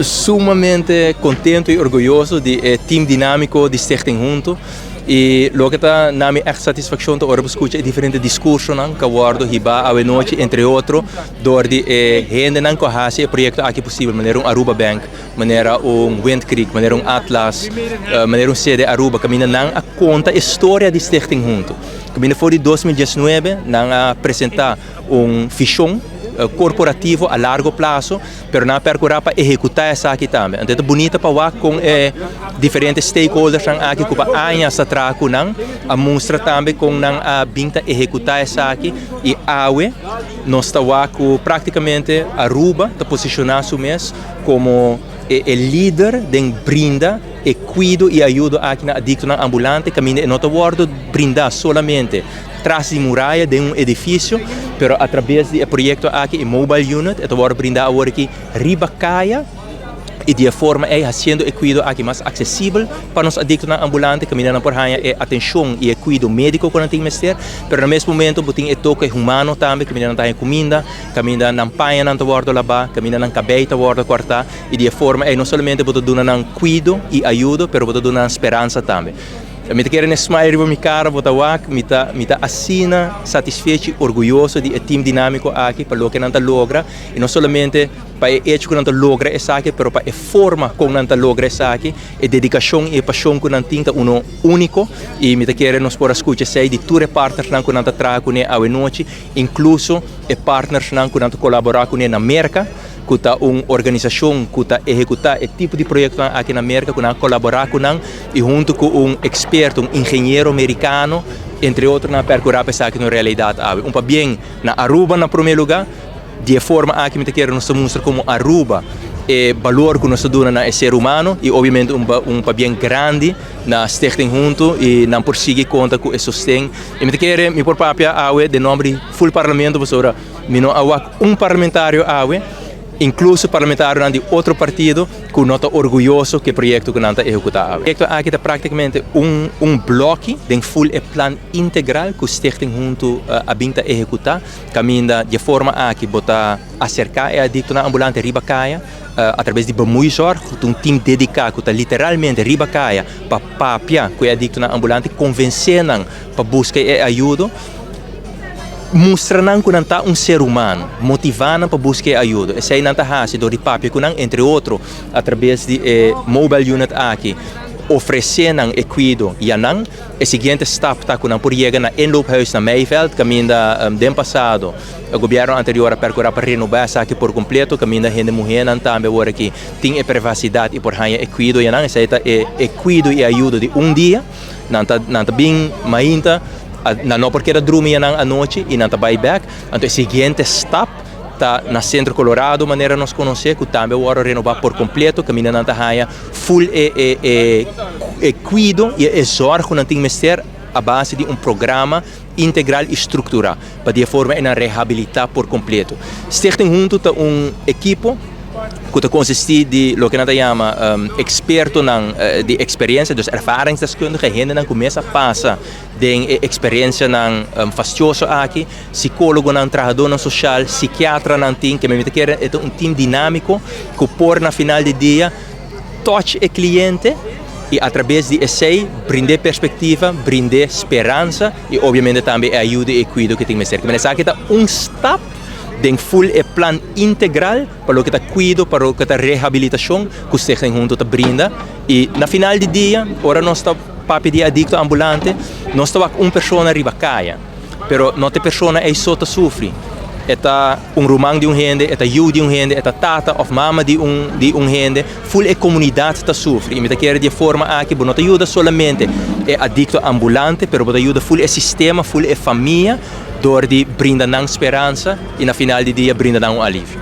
Sumamente contento e orgulhoso de team dinámico de Stichting Junto. E lo que está na minha satisfação de ouvir escutar diferentes discursos que abordo hiba a noite entre outros door de gente que faz o projeto aqui possível, maneira Aruba Bank, maneira Wind Creek, maneira Atlas, maneira sede Aruba, caminha a conta a história de Stichting Junto. Caminha foi de 2019 a apresentar visão corporativo a largo prazo, pero na percurar para executar essa aqui também. Então é bonita para lá com diferentes stakeholders aqui que para anhas traco não a mostra também com não a binta executar essa aqui e awe nós está lá com praticamente Aruba está posicionado mês como o líder de brinda e cuido e ajuda aqui na adicto na ambulante caminha em outro word brindar solamente atrás de muralha de edifício, pero através do projeto aqui mobile unit, eu vou brindar agora aqui ribacaia e de forma fazendo o cuidado aqui mais acessível para os adictos na ambulante, caminhando por aí atenção e cuidado médico quando tem mestre, pero no mesmo momento botem toque humano também, caminhando na comida, caminhando na panha na bordo lá, caminhando na cabelo bordo cortar e de forma não somente botar dando cuidado e ajuda, pero botar dando esperança também. Me quero smile riba mi cara bota wak me tá assina satisfeito orgulhoso de team dinâmico aqui para lo que nanta logra e não somente para o hecho que nanta logra essa aqui, pero para a forma como nanta logra essa aqui e dedicação e paixão que nanta tinta único e me quero nos por escutar sei de todos os partners que nanta traga com a noite, incluso e partners que nanta colaborar com na América que está uma organização que está executar esse tipo de projeto aqui na América, que está colaborar com nós e junto com experto, engenheiro americano, entre outros, na percurar pensar que na realidade há. Para bem na Aruba, na primeiro lugar, de forma aqui me quero nos mostrar como Aruba é valor que nós damos na ser humano e obviamente para bem grande na Stichting Junto e não por seguir conta com o sustento. E me quero me por papia de nome full parlamento, professora, me não há parlamentário incluso parlamentar de outro partido que nota orgulhoso que o projeto que nanta executar. O projeto aqui é praticamente bloco de full plan integral que o Stichting Junto abinta executar, caminha de forma aqui botar acercar e adicto na ambulante ribacaia através de bemoeizorg, team dedicado que está literalmente ribacaia para papia que é adicto na ambulante, convencendo para buscar ajuda, mostrando que não está ser humano, motivando para buscar ajuda. Esse aí não está fácil, do papel que entre outros, através de mobile unit aqui, oferecendo e cuido e não. O seguinte step está que não por chegar na Inloophuis na Meiveld, caminho do passado, o governo anterior a percorrer para renovar essa aqui por completo, caminho da gente morrer também agora aqui tem a privacidade e por aí e cuido e não. Esse aí é cuido e ajuda de dia, não está bem mainta. Não porque era dormir à noite e não vai back. Então o seguinte step está na Centro Colorado, maneira nós conhecer que também agora renovar por completo, caminho na raia full e cuido e sorgo não tem mestre a base de programa integral e estrutural para de forma a reabilitar por completo. Stichting Junto está equipo que consiste de lo que nós chama experto de experiência, dos ervaringsdeskundigen, gente que começa a passar de experiência fastioso aqui, psicólogo trabalhador social, psiquiatra que me quer é time dinâmico que por na final do dia touch o cliente e através de esse brindar perspectiva, brindar esperança e obviamente também ajuda e cuido que tem que ser. Mas aqui está step de full plan integral para o que está cuido, para o que está reabilitação que o Stichting Junto está brinda e na final do dia, ora nós está papi de adicto ambulante, nós está uma pessoa ribacaia, pero não tem pessoa é só sofre. Eta rumang de gente, eta you de gente, eta tata of mama de gente, full a comunidade está sofre. E me quer de forma aqui, não te ajuda solamente é adicto ambulante, pero te ajuda full a sistema, full a família, door de brinda esperança e na final do dia brinda alívio.